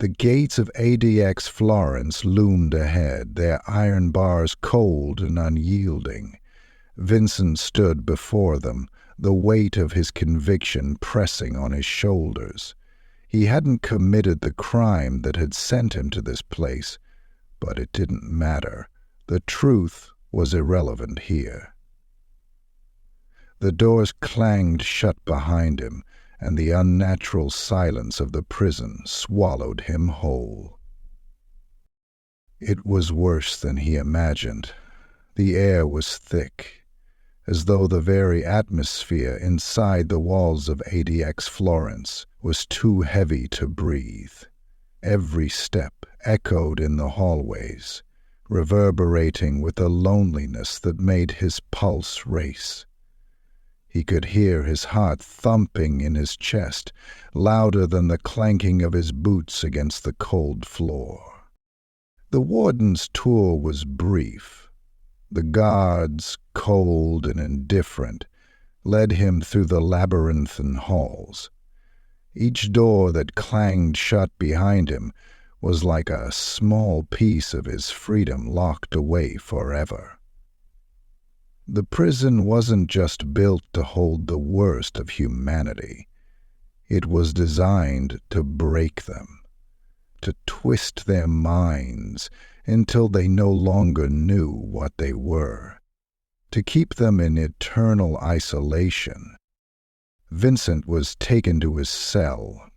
The gates of ADX Florence loomed ahead, their iron bars cold and unyielding. Vincent stood before them, the weight of his conviction pressing on his shoulders. He hadn't committed the crime that had sent him to this place, but it didn't matter. The truth was irrelevant here. The doors clanged shut behind him, and the unnatural silence of the prison swallowed him whole. It was worse than he imagined. The air was thick, as though the very atmosphere inside the walls of ADX Florence was too heavy to breathe. Every step echoed in the hallways, reverberating with a loneliness that made his pulse race. He could hear his heart thumping in his chest, louder than the clanking of his boots against the cold floor. The warden's tour was brief. The guards, cold and indifferent, led him through the labyrinthine halls. Each door that clanged shut behind him was like a small piece of his freedom locked away forever. The prison wasn't just built to hold the worst of humanity. It was designed to break them, to twist their minds until they no longer knew what they were, to keep them in eternal isolation. Vincent was taken to his cell,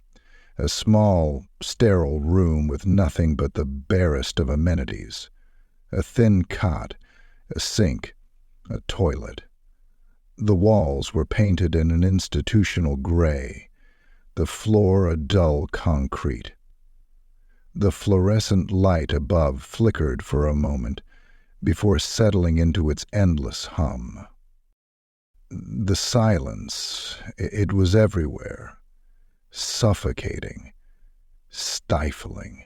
a small, sterile room with nothing but the barest of amenities, a thin cot, a sink, a toilet. The walls were painted in an institutional gray, the floor a dull concrete. The fluorescent light above flickered for a moment before settling into its endless hum. The silence, it was everywhere, suffocating, stifling.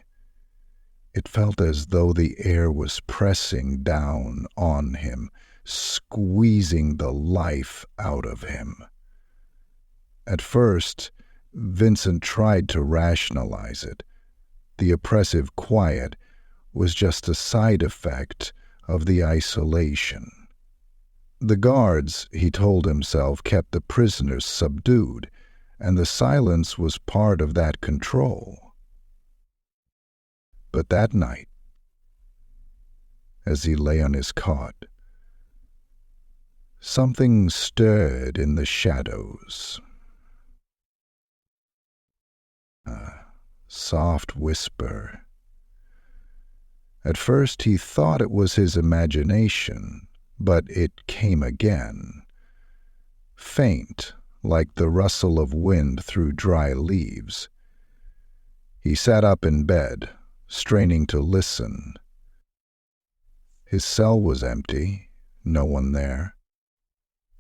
It felt as though the air was pressing down on him, squeezing the life out of him. At first, Vincent tried to rationalize it. The oppressive quiet was just a side effect of the isolation. The guards, he told himself, kept the prisoners subdued, and the silence was part of that control. But that night, as he lay on his cot, something stirred in the shadows. A soft whisper. At first he thought it was his imagination, but it came again, faint, like the rustle of wind through dry leaves. He sat up in bed, straining to listen. His cell was empty, no one there.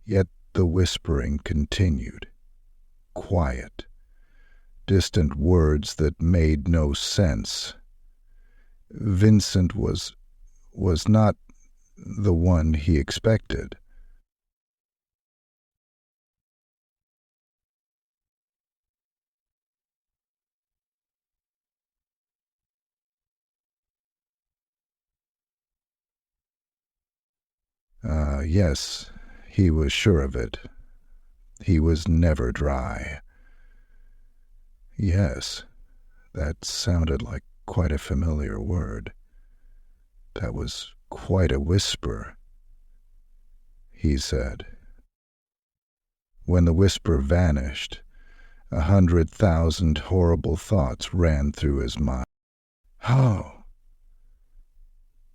Yet the whispering continued, quiet, distant words that made no sense. Vincent was not the one he expected. Yes, he was sure of it. He was never dry. Yes, that sounded like quite a familiar word. That was quite a whisper, he said. When the whisper vanished, 100,000 horrible thoughts ran through his mind. How?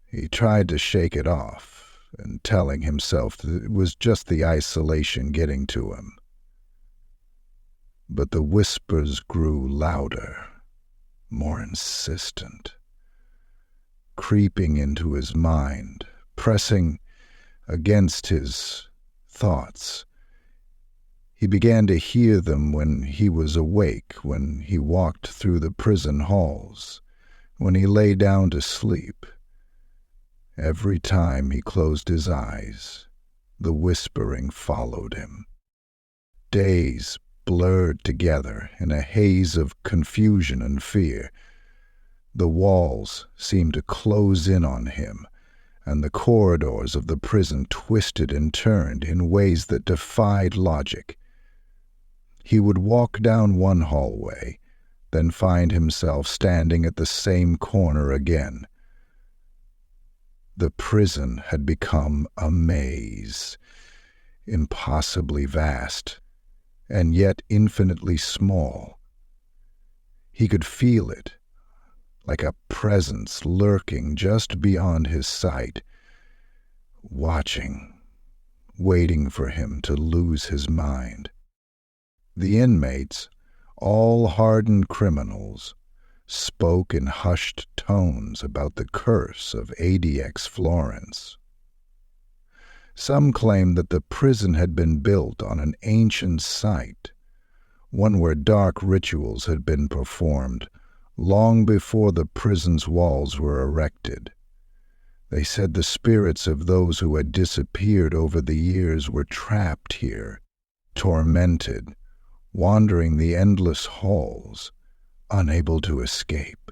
He tried to shake it off, and telling himself that it was just the isolation getting to him. But the whispers grew louder, more insistent, creeping into his mind, pressing against his thoughts. He began to hear them when he was awake, when he walked through the prison halls, when he lay down to sleep. Every time he closed his eyes, the whispering followed him. Days blurred together in a haze of confusion and fear, The walls seemed to close in on him, and the corridors of the prison twisted and turned in ways that defied logic. He would walk down one hallway, then find himself standing at the same corner again. The prison had become a maze, impossibly vast, and yet infinitely small. He could feel it, like a presence lurking just beyond his sight, watching, waiting for him to lose his mind. The inmates, all hardened criminals, spoke in hushed tones about the curse of ADX Florence. Some claimed that the prison had been built on an ancient site, one where dark rituals had been performed long before the prison's walls were erected. They said the spirits of those who had disappeared over the years were trapped here, tormented, wandering the endless halls, unable to escape.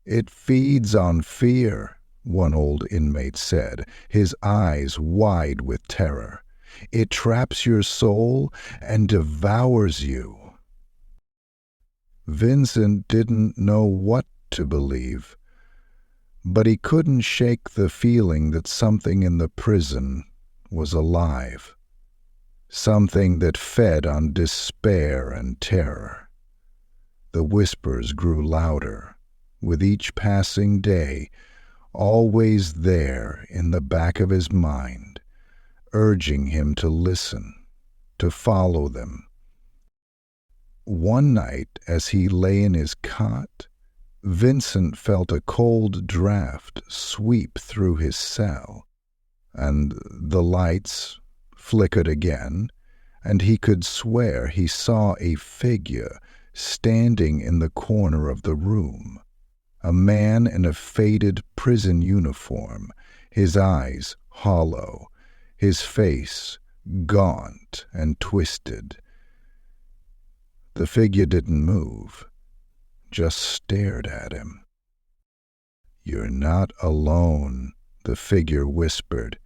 "It feeds on fear," one old inmate said, his eyes wide with terror. "It traps your soul and devours you." Vincent didn't know what to believe, but he couldn't shake the feeling that something in the prison was alive, something that fed on despair and terror. The whispers grew louder, with each passing day, always there in the back of his mind, urging him to listen, to follow them. One night, as he lay in his cot, Vincent felt a cold draft sweep through his cell, and the lights flickered again, and he could swear he saw a figure standing in the corner of the room, a man in a faded prison uniform, his eyes hollow, his face gaunt and twisted. The figure didn't move, just stared at him. "You're not alone," the figure whispered.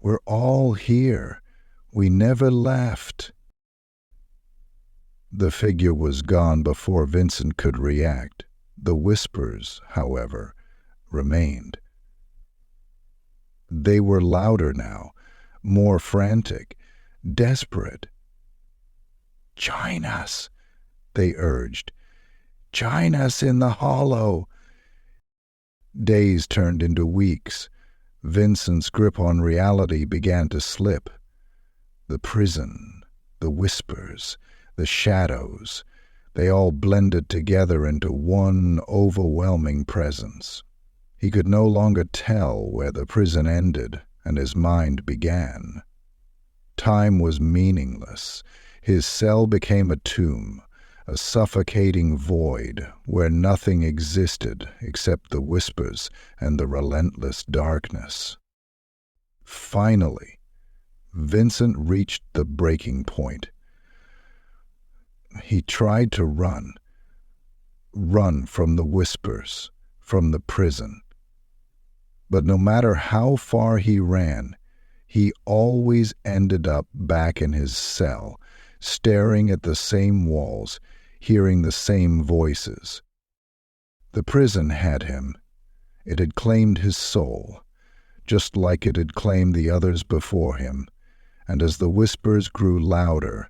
"We're all here. We never left." The figure was gone before Vincent could react. The whispers, however, remained. They were louder now, more frantic, desperate. "Join us," they urged. "Join us in the hollow." Days turned into weeks. Vincent's grip on reality began to slip. The prison, the whispers, the shadows, they all blended together into one overwhelming presence. He could no longer tell where the prison ended and his mind began. Time was meaningless. His cell became a tomb, a suffocating void where nothing existed except the whispers and the relentless darkness. Finally, Vincent reached the breaking point. He tried to run from the whispers, from the prison. But no matter how far he ran, he always ended up back in his cell, staring at the same walls, hearing the same voices. The prison had him. It had claimed his soul, just like it had claimed the others before him, and as the whispers grew louder,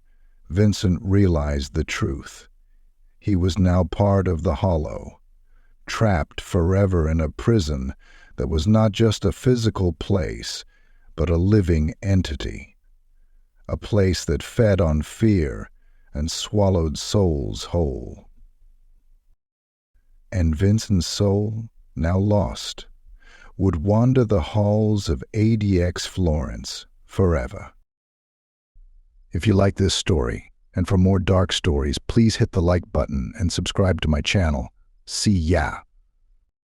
Vincent realized the truth. He was now part of the hollow, trapped forever in a prison that was not just a physical place, but a living entity, a place that fed on fear and swallowed souls whole. And Vincent's soul, now lost, would wander the halls of ADX Florence forever. If you like this story, and for more dark stories, please hit the like button and subscribe to my channel. See ya!